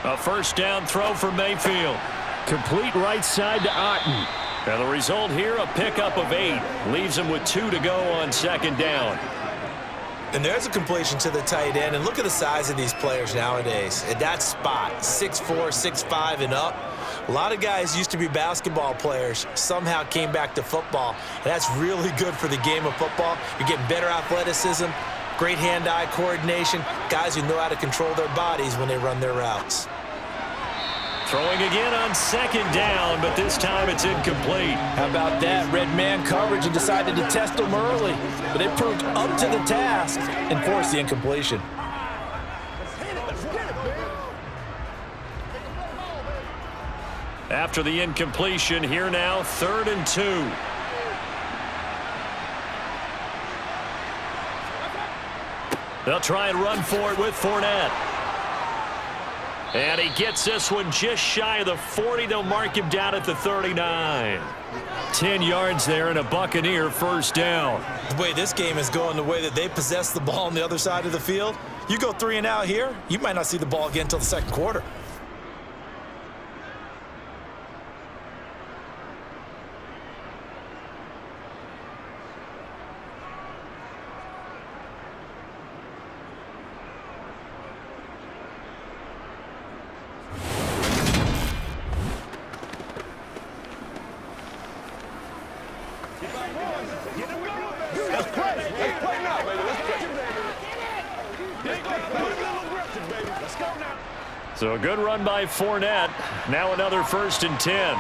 A first down throw for Mayfield. Complete right side to Otten. And the result here, a pickup of 8. Leaves him with 2 to go on second down. And there's a completion to the tight end. And look at the size of these players nowadays. At that spot, 6'4", 6'5", and up. A lot of guys used to be basketball players, somehow came back to football. And that's really good for the game of football. You're getting better athleticism, great hand-eye coordination, guys who know how to control their bodies when they run their routes. Throwing again on second down, but this time it's incomplete. How about that? Red man coverage and decided to test them early. But they proved up to the task and forced the incompletion. After the incompletion, here now, 3rd and 2. They'll try and run for it with Fournette. And he gets this one just shy of the 40. They'll mark him down at the 39. 10 yards there and a Buccaneer first down. The way this game is going, the way that they possess the ball on the other side of the field, you go 3 and out here, you might not see the ball again until the second quarter. So a good run by Fournette. Now another 1st and 10.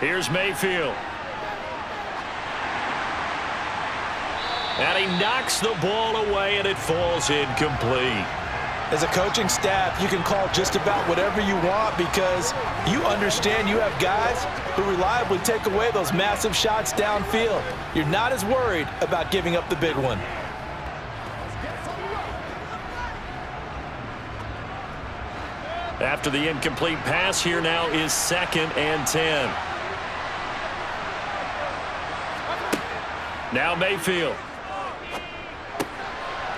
Here's Mayfield. And he knocks the ball away, and it falls incomplete. As a coaching staff, you can call just about whatever you want because you understand you have guys who reliably take away those massive shots downfield. You're not as worried about giving up the big one. After the incomplete pass, here now is 2nd and 10. Now Mayfield.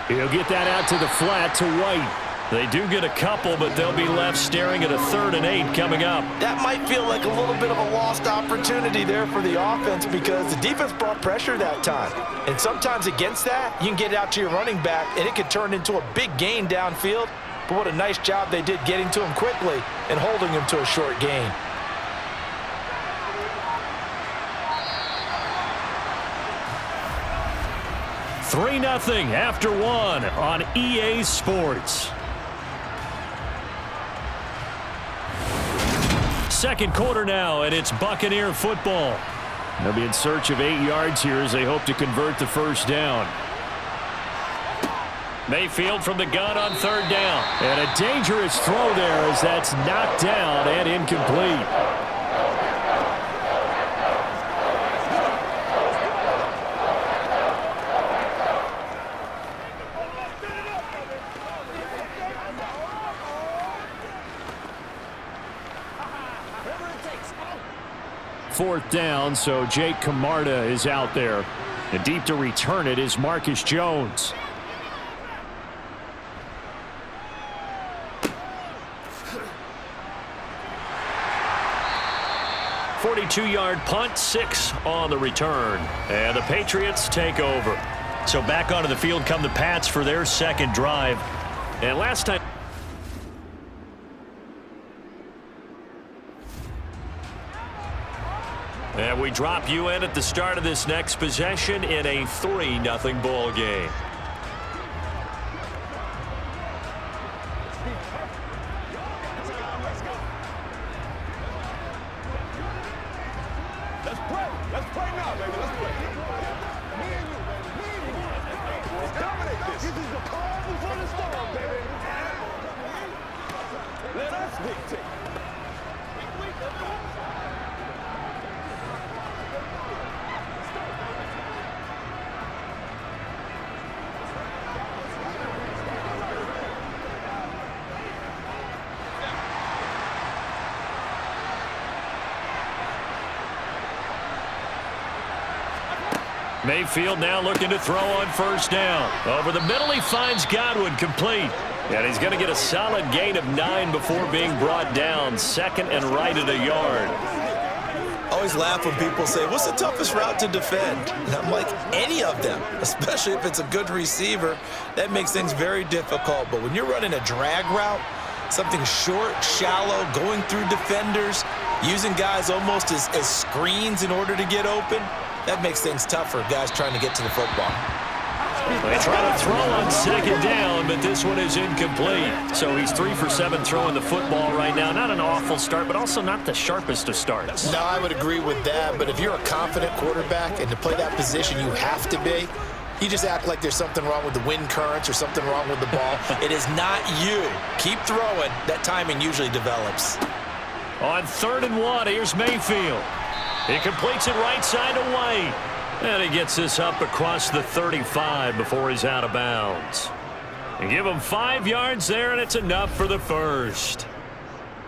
He'll get that out to the flat to White. They do get a couple, but they'll be left staring at a 3rd and 8 coming up. That might feel like a little bit of a lost opportunity there for the offense because the defense brought pressure that time. And sometimes against that, you can get it out to your running back, and it could turn into a big gain downfield. But what a nice job they did getting to him quickly and holding him to a short gain. Three 0 after 1 on EA Sports. Second quarter now, and it's Buccaneer football. They'll be in search of 8 yards here as they hope to convert the first down. Mayfield from the gun on 3rd down. And a dangerous throw there as that's knocked down and incomplete. Fourth down, so Jake Camarda is out there. And deep to return it is Marcus Jones. 42-yard punt, 6 on the return. And the Patriots take over. So back onto the field come the Pats for their second drive. And last time... And we drop you in at the start of this next possession in a 3-0 ball game. Let's play now, baby. Let's play. Let's dominate this. This is the calm before the storm, baby. Let us dictate. Mayfield now looking to throw on first down. Over the middle, he finds Godwin, complete. And he's going to get a solid gain of 9 before being brought down. Second and right at a yard. Always laugh when people say, what's the toughest route to defend? And I'm like, any of them, especially if it's a good receiver. That makes things very difficult. But when you're running a drag route, something short, shallow, going through defenders, using guys almost as screens in order to get open, that makes things tougher, guys trying to get to the football. They try to throw on second down, but this one is incomplete. So he's 3 for 7 throwing the football right now. Not an awful start, but also not the sharpest of starts. No, I would agree with that. But if you're a confident quarterback and to play that position you have to be, you just act like there's something wrong with the wind currents or something wrong with the ball. It is not you. Keep throwing. That timing usually develops. On 3rd and 1, here's Mayfield. He completes it right side to White. And he gets this up across the 35 before he's out of bounds. And give him 5 yards there, and it's enough for the first.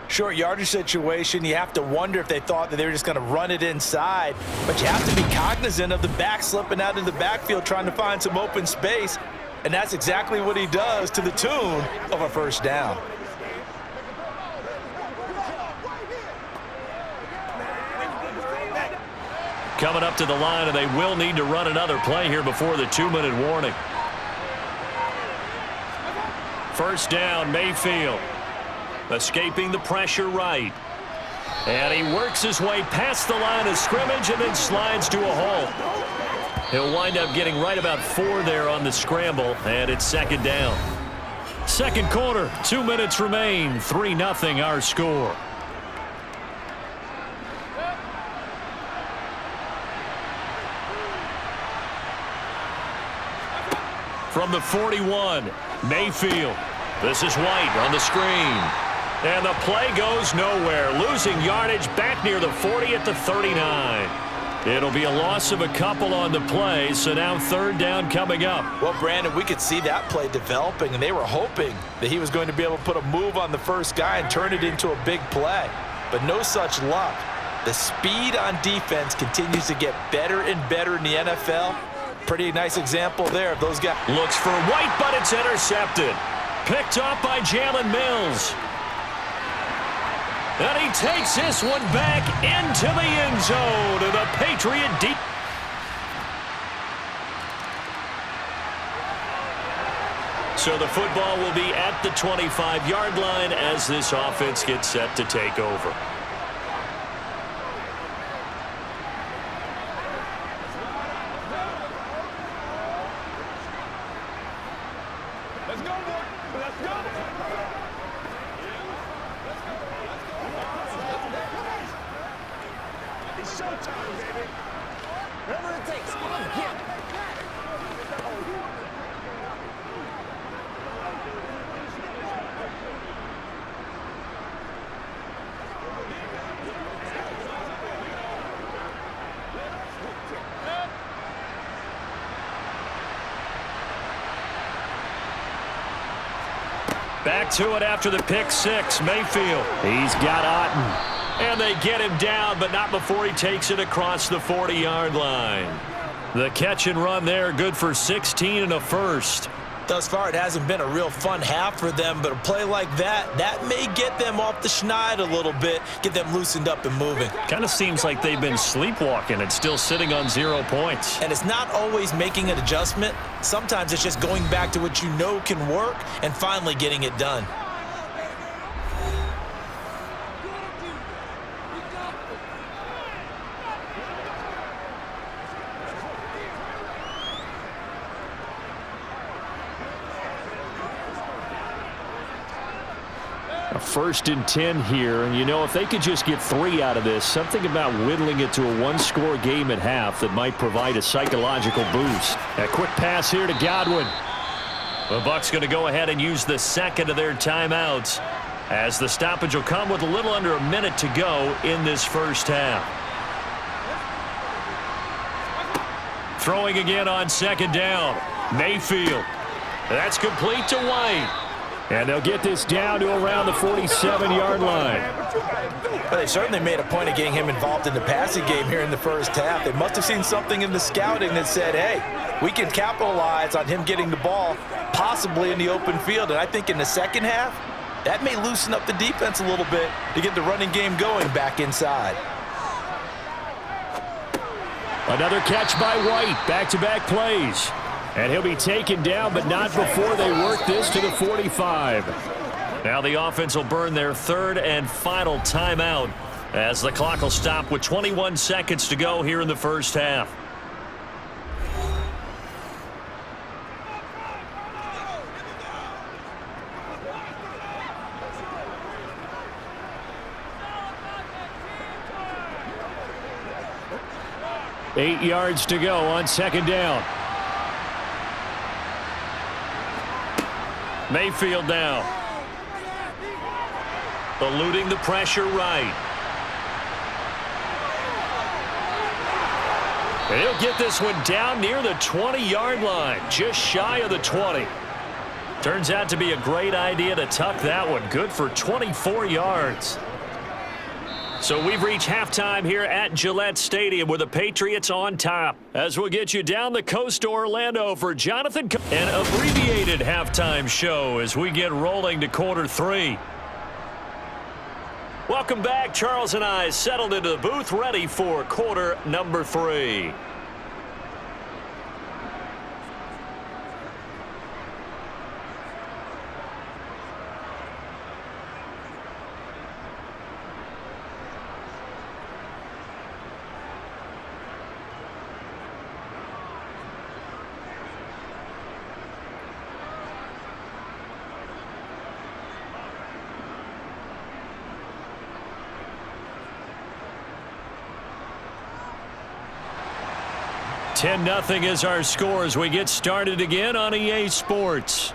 Short yardage situation, you have to wonder if they thought that they were just going to run it inside. But you have to be cognizant of the back slipping out of the backfield trying to find some open space. And that's exactly what he does to the tune of a first down. Coming up to the line, and they will need to run another play here before the 2-minute warning. First down, Mayfield. Escaping the pressure right. And he works his way past the line of scrimmage and then slides to a hole. He'll wind up getting right about 4 there on the scramble, and it's second down. Second quarter, 2 minutes remain, 3-0 our score. From the 41, Mayfield. This is White on the screen. And the play goes nowhere. Losing yardage back near the 40 at the 39. It'll be a loss of a couple on the play, so now 3rd down coming up. Well, Brandon, we could see that play developing, and they were hoping that he was going to be able to put a move on the first guy and turn it into a big play. But no such luck. The speed on defense continues to get better and better in the NFL. Pretty nice example there of those guys. Looks for White, but it's intercepted. Picked off by Jalen Mills. And he takes this one back into the end zone. And the Patriot deep. So the football will be at the 25-yard line as this offense gets set to take over. Let's go, boy. Let's go. It's showtime, baby. Whatever it takes. Come on, get it. Back to it after the pick six. Mayfield. He's got Otten. And they get him down, but not before he takes it across the 40-yard line. The catch and run there, good for 16 and a first. Thus far, it hasn't been a real fun half for them, but a play like that may get them off the schneid a little bit, get them loosened up and moving. Kind of seems like they've been sleepwalking and still sitting on 0 points. And it's not always making an adjustment. Sometimes it's just going back to what you know can work and finally getting it done. A 1st and 10 here, and you know, if they could just get 3 out of this, something about whittling it to a 1-score game at half that might provide a psychological boost. A quick pass here to Godwin. The Bucs going to go ahead and use the second of their timeouts as the stoppage will come with a little under a minute to go in this first half. Throwing again on 2nd down. Mayfield. That's complete to White. And they'll get this down to around the 47-yard line. Well, they certainly made a point of getting him involved in the passing game here in the first half. They must have seen something in the scouting that said, hey, we can capitalize on him getting the ball possibly in the open field. And I think in the second half, that may loosen up the defense a little bit to get the running game going back inside. Another catch by White. Back-to-back plays. And he'll be taken down, but not before they work this to the 45. Now the offense will burn their third and final timeout as the clock will stop with 21 seconds to go here in the first half. Eight yards to go on second down. Mayfield now. Eluding the pressure right. And he'll get this one down near the 20-yard line, just shy of the 20. Turns out to be a great idea to tuck that one. Good for 24 yards. So we've reached halftime here at Gillette Stadium with the Patriots on top. As we'll get you down the coast to Orlando for Jonathan, an abbreviated halftime show as we get rolling to quarter three. Welcome back. Charles and I settled into the booth ready for quarter number three. $10-0 is our score as we get started again on EA Sports.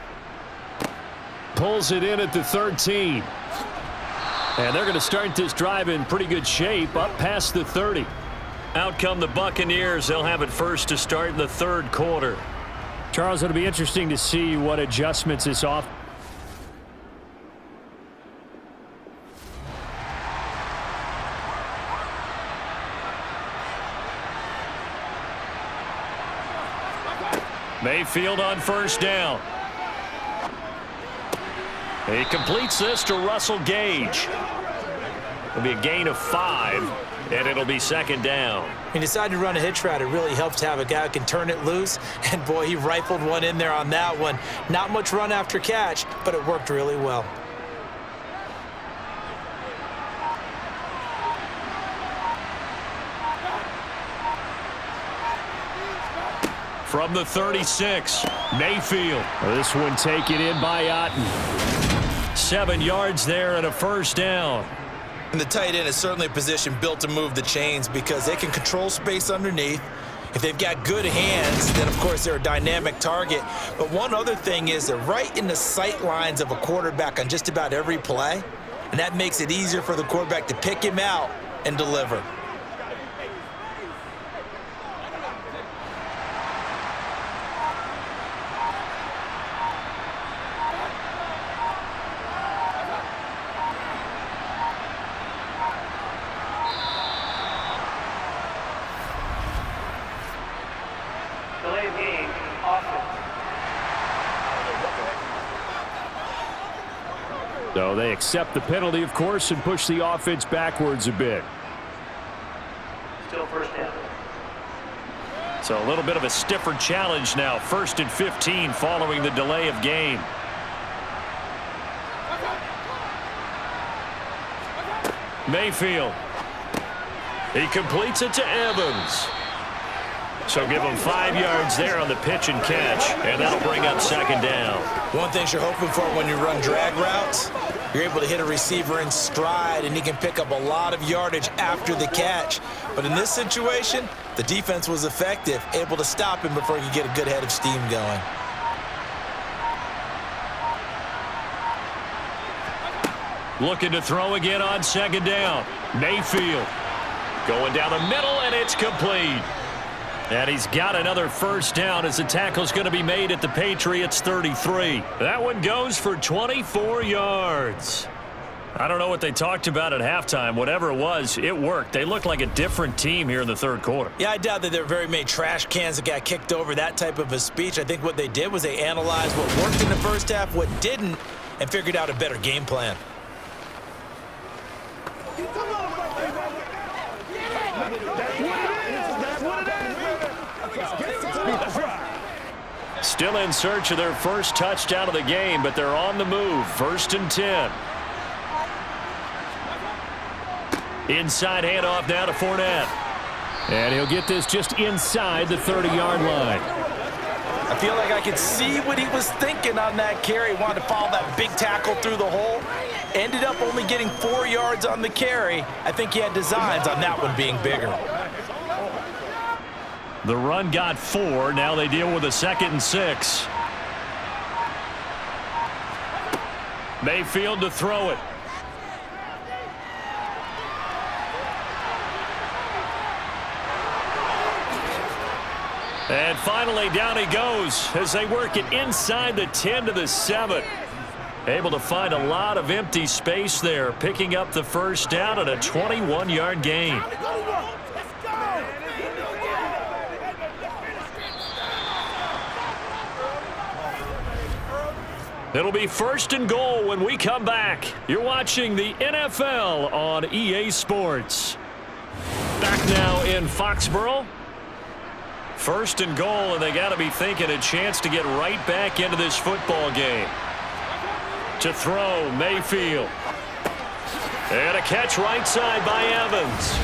Pulls it in at the 13. And they're going to start this drive in pretty good shape up past the 30. Out come the Buccaneers. They'll have it first to start in the third quarter. Charles, it'll be interesting to see what adjustments this off. Mayfield on first down. He completes this to Russell Gage. It'll be a gain of 5, and it'll be second down. He decided to run a hitch route. It really helps to have a guy who can turn it loose. And, boy, he rifled one in there on that one. Not much run after catch, but it worked really well. From the 36, Mayfield. This one taken in by Otten. 7 yards there and a first down. And the tight end is certainly a position built to move the chains because they can control space underneath. If they've got good hands, then, of course, they're a dynamic target. But one other thing is they're right in the sight lines of a quarterback on just about every play, and that makes it easier for the quarterback to pick him out and deliver. So they accept the penalty, of course, and push the offense backwards a bit. Still first down. So a little bit of a stiffer challenge now. 1st and 15 following the delay of game. Mayfield. He completes it to Evans. So give him 5 yards there on the pitch and catch, and that'll bring up second down. One thing you're hoping for when you run drag routes, you're able to hit a receiver in stride, and he can pick up a lot of yardage after the catch. But in this situation, the defense was effective, able to stop him before he could get a good head of steam going. Looking to throw again on second down. Mayfield going down the middle, and it's complete. And he's got another first down as the tackle's going to be made at the Patriots 33. That one goes for 24 yards. I don't know what they talked about at halftime. Whatever it was, it worked. They looked like a different team here in the third quarter. Yeah, I doubt that there were very many trash cans that got kicked over, that type of a speech. I think what they did was they analyzed what worked in the first half, what didn't, and figured out a better game plan. Still in search of their first touchdown of the game, but they're on the move. 1st and 10. Inside handoff now to Fournette. And he'll get this just inside the 30-yard line. I feel like I could see what he was thinking on that carry. Wanted to follow that big tackle through the hole. Ended up only getting 4 yards on the carry. I think he had designs on that one being bigger. The run got 4. Now they deal with a 2nd and 6. Mayfield to throw it. And finally, down he goes as they work it inside the 10 to the 7. Able to find a lot of empty space there, picking up the first down at a 21-yard gain. It'll be 1st and goal when we come back. You're watching the NFL on EA Sports. Back now in Foxborough. 1st and goal, and they got to be thinking a chance to get right back into this football game. To throw, Mayfield. And a catch right side by Evans.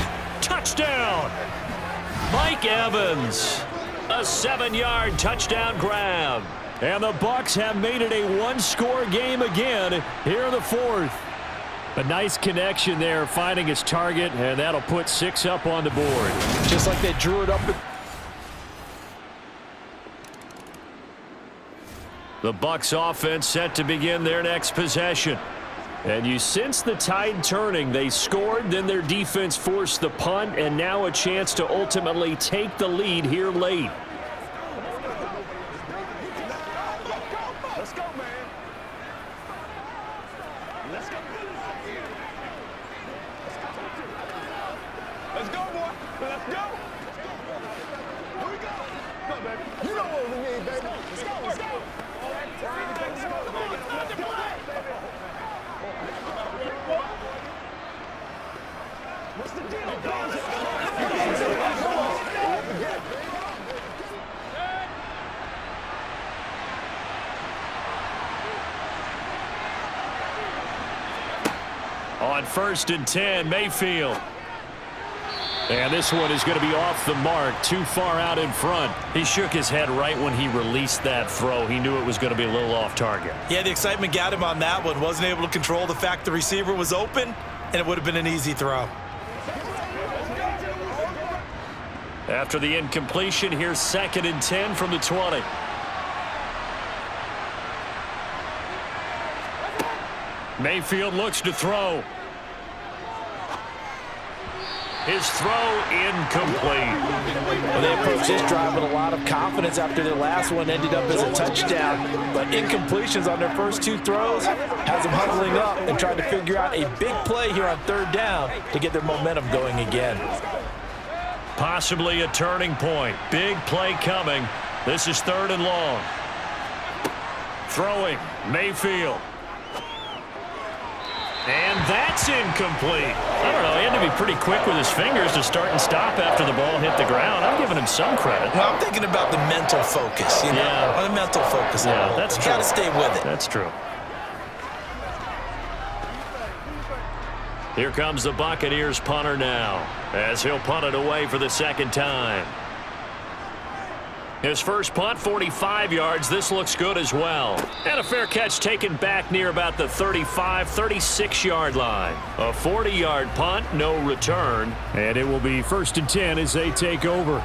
Touchdown! Mike Evans. A 7-yard touchdown grab. And the Bucs have made it a one-score game again here in the 4th. A nice connection there, finding his target, and that'll put 6 up on the board. Just like they drew it up. The Bucs offense set to begin their next possession. And you sense the tide turning. They scored, then their defense forced the punt, and now a chance to ultimately take the lead here late. Let's go, man. Let's go. Let's go, boy. Let's go. Here we go. Go, baby. You know what we need, baby. Let's go. Let's go. What's the deal? On 1st and 10, Mayfield. And this one is going to be off the mark, too far out in front. He shook his head right when he released that throw. He knew it was going to be a little off target. Yeah, the excitement got him on that one. Wasn't able to control the fact the receiver was open, and it would have been an easy throw. After the incompletion, here's 2nd and 10 from the 20. Mayfield looks to throw. His throw incomplete. Well, they approached this drive with a lot of confidence after their last one ended up as a touchdown. But incompletions on their first 2 throws has them huddling up and trying to figure out a big play here on 3rd down to get their momentum going again. Possibly a turning point. Big play coming. This is 3rd and long. Throwing, Mayfield. And that's incomplete. I don't know, he had to be pretty quick with his fingers to start and stop after the ball hit the ground. I'm giving him some credit. Well, I'm thinking about the mental focus, you know? Yeah. The mental focus. Yeah, that's true. Got to stay with it. That's true. Here comes the Buccaneers punter now, as he'll punt it away for the 2nd time. His first punt, 45 yards. This looks good as well. And a fair catch taken back near about the 35, 36-yard line. A 40-yard punt, no return. And it will be 1st and 10 as they take over.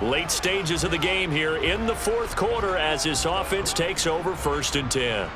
Late stages of the game here in the fourth quarter as this offense takes over 1st and 10.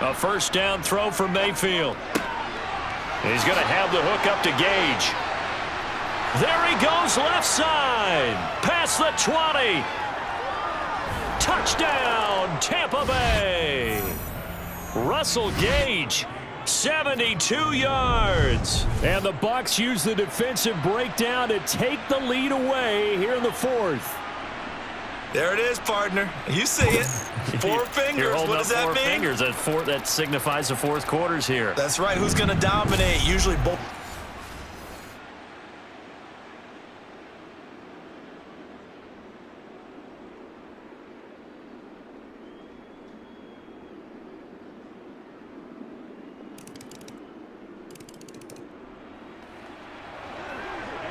A first down throw for Mayfield. He's going to have the hook up to Gage. There he goes left side. Past the 20. Touchdown, Tampa Bay. Russell Gage, 72 yards. And the Bucs use the defensive breakdown to take the lead away here in the fourth. There it is, partner. You see it. 4 fingers. You're holding what up does that 4 mean? fingers. That signifies the fourth quarter's here. That's right. Who's going to dominate? Usually both.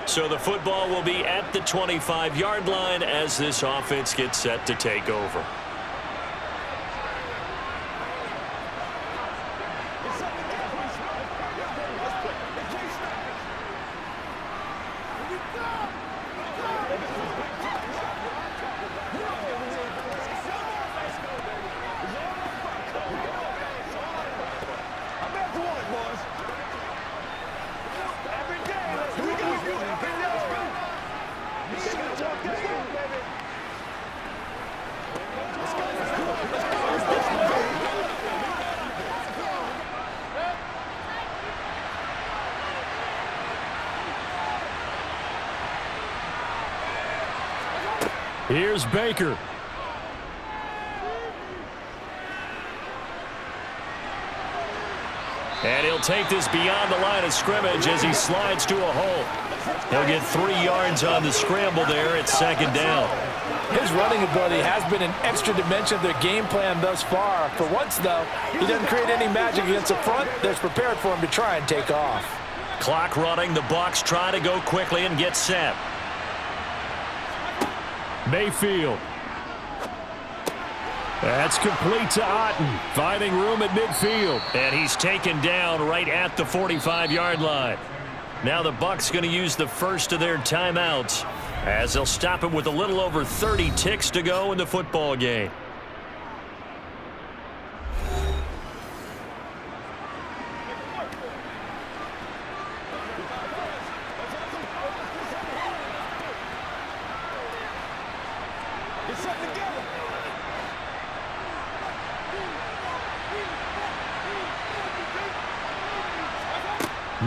So the football will be at the 25-yard line as this offense gets set to take over. Here's Baker. And he'll take this beyond the line of scrimmage as he slides to a hole. He'll get 3 yards on the scramble there at 2nd down. His running ability has been an extra dimension of their game plan thus far. For once, though, he doesn't create any magic against the front that's prepared for him to try and take off. Clock running. The Bucs try to go quickly and get set. Mayfield. That's complete to Otten. Finding room at midfield. And he's taken down right at the 45-yard line. Now the Bucs going to use the first of their timeouts as they'll stop it with a little over 30 ticks to go in the football game.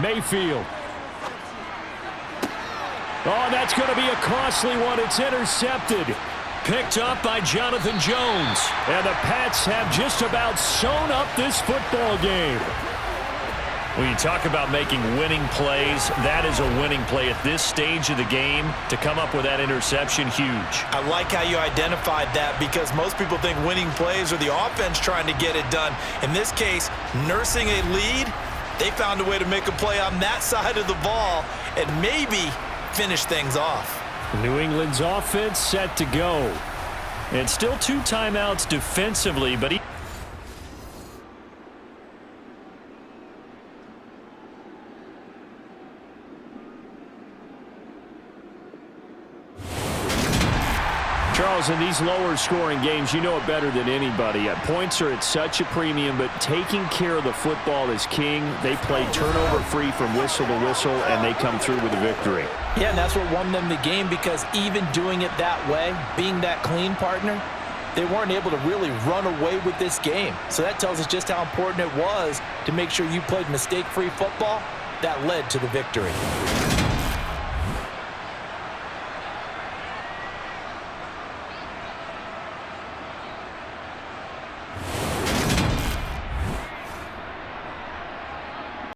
Mayfield. Oh, that's going to be a costly one. It's intercepted. Picked up by Jonathan Jones. And the Pats have just about sewn up this football game. When you talk about making winning plays, that is a winning play at this stage of the game. To come up with that interception, huge. I like how you identified that because most people think winning plays are the offense trying to get it done. In this case, nursing a lead, they found a way to make a play on that side of the ball and maybe finish things off. New England's offense set to go. And still 2 timeouts defensively, but he... Charles, in these lower-scoring games, you know it better than anybody. Points are at such a premium, but taking care of the football is king. They play turnover-free from whistle to whistle, and they come through with a victory. Yeah, and that's what won them the game because even doing it that way, being that clean partner, they weren't able to really run away with this game. So that tells us just how important it was to make sure you played mistake-free football. That led to the victory.